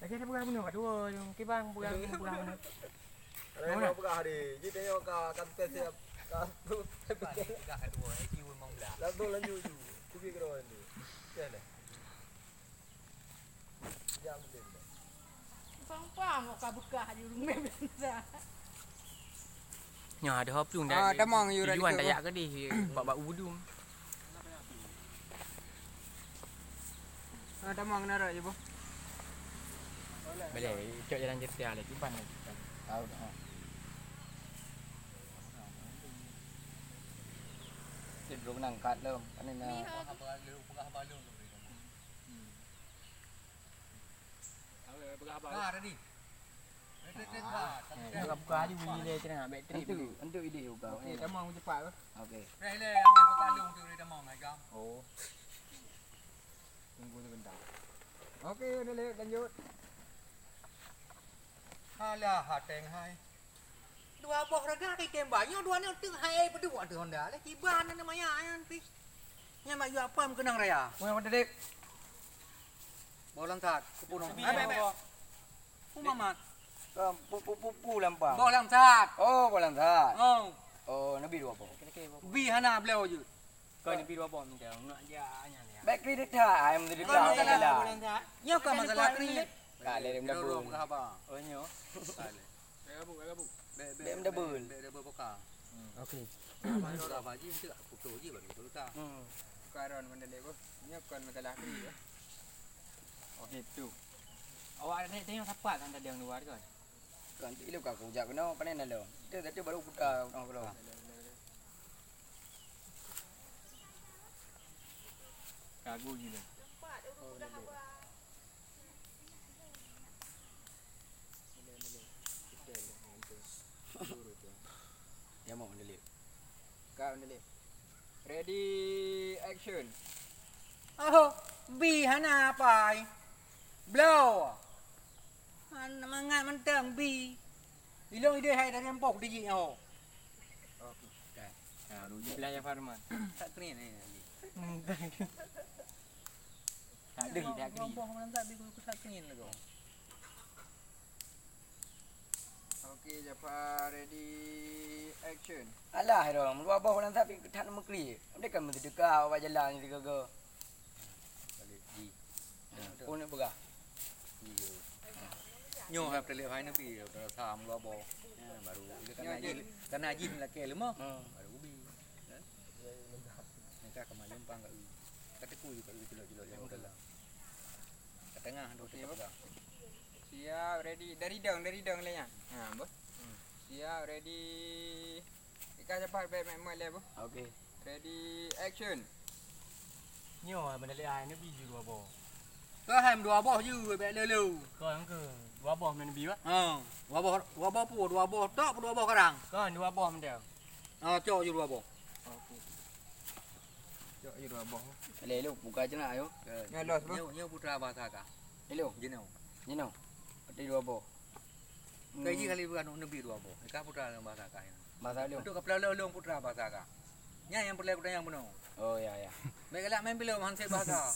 Lagi ada pegang benar dua yang kibang pegang benar. Ada pegang hari. Jadi tengok kata siap kartu. Pegang dua, jiwa memang belah. Lalu lanjut ju. Kubi kerawan tu. Kan? Jam dia. Pang kau buka di rumah biasa. Nya ada hop tu Ah, tamang you ready. Tujuan dayak ke di bab wudum. Ah, tamang narak je boh. Boleh, cok jalan jetia lagi ban lagi. Tahu dah. Tidur nangkat lom. Panen na. Pegang balung tu. Nah, tadi. Buka buka di bunyi dia kena bateri dulu. Untuk ide buka. Okey, tamang cepat ke? Okey. Le, ambil balung tu dia mau mai gam. Oh. Tunggu sebentar. Okey, lanjut. Alah, hateng hai. Dua boh raga kai kem banyak dua ni tu hai berdua tu Honda. Le kiban ni maya nanti. Nya mak you apa kenang raya. Oh, yang ada dek. Bolang tat, kupunong. Be. Mamat. Pu lampang. Bolang tat. Oh, bolang tak. Oh, Oh, nabi dua apa? bi hana bleu je. Kau ni biru apa macam nak dia nya ni. Baik kredit tak? Ayam tadi dah. Nya ka masalah kri. Tak le dem double. Apa? Oh nyo. Gabung. Dem double. Be boka. Okey. Mana dah baji tu foto je baru betul tak. Karon benda le boh. Nya kon masalah kri. Okey tu. Awak ada tengok sapat anda dia luar kan? Kan tu ilmu aku jak kena panen dah lo. Dia tadi baru putar orang kalau. Kagu gila. Ya mau benda le. Kau benda le. Ready action. Oh, bi hana pai. Bleu. Han mangat mentang bi. Ilong ide hai dari empok di oh. Okey. Dah. Ha, rujuk belajar Farman. Tak kena ni. Tak ada dah kiri. Empok mana tak bi ku tak kena lagu. Okey, Jafar ready action. Alah dong, lu abah orang tapi tak nama kli. Mereka mesti dekat awak jalan ni gaga. Balik di. Pun nak berah. Nyo hab terlep hai nabi sam lo bo. Baru kan haji ni laki lemo. Baru ubi. Mereka kemana lempang kat ubi. Kata ku kat ubi jelok-jelok yang dalam. Kat tengah tu kita. Siap, ready. Dari dong le ya. Ha, boh. Siap, ready. Ikan cepat baik mak le boh. Okey. Ready action. Nyo benda le ai ni biji dua boh. Có hai đùa bò dư bé lêu lêu. Kau yang ke dua boh men bi ba? Đùa bò pu đùa bò tok đùa bò karang. Kau dua boh men dia. Cho dư đùa bò. Okey. Jom you dua boh. Le lu buka je nak ayo. Nya los bro. Nya putra bahasa ka. Hello. Jinau. Ni no. Pati dua boh. Kai ji kali bukan nabi dua bò. Ka putra bahasa ka. Masa lu. Untuk kapla leu putra bahasa ka. Nya yang perlu yang benar. Oh ya ya. Baik lah main bila hanse bahasa.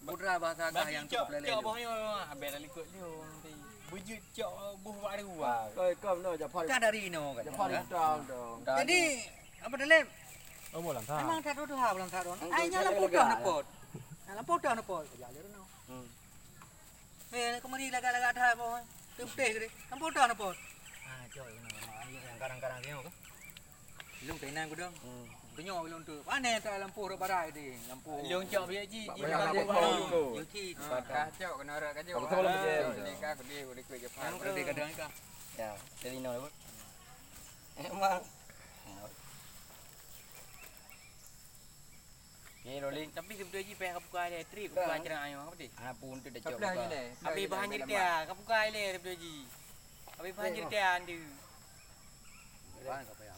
Putra bahasa ka yang tu pelele. Cok bohnya abang dah ikut dia nanti. Bujut cok buh buat ada Wah, kau no Jafar. Kan dari no kan. Jafar down dong. Jadi apa dalam? Oh bolang ta. Memang tak ada hal belang tak ada. Ai nya lampu dah nepot. Lampu dah nepot. Ya le no. Kemari laga-laga dah boh. Tepeh ke. Lampu dah nepot. Cok yang karang-karang dia ke. Belum kainan ku dong. Penyo belum tu. Mana tak lampu dah barai di. Lampu. Leong cok biar ji. Yang ti. Kacau kena orang kacau. Betul betul. Ni kau dia boleh kuat Jafar. Yang kerja kadang ka. Ya, dari no boh. Emang. Okay, rolling. Tapi sebetulnya ji pengen kapu kai le trip bukan cerang ayo apa dia? Ha pun tu dah cok. Sebelah ni le. Abi bahan dia kapu kai le sebetulnya ji. Abi bahan dia anda. Bahan apa ya?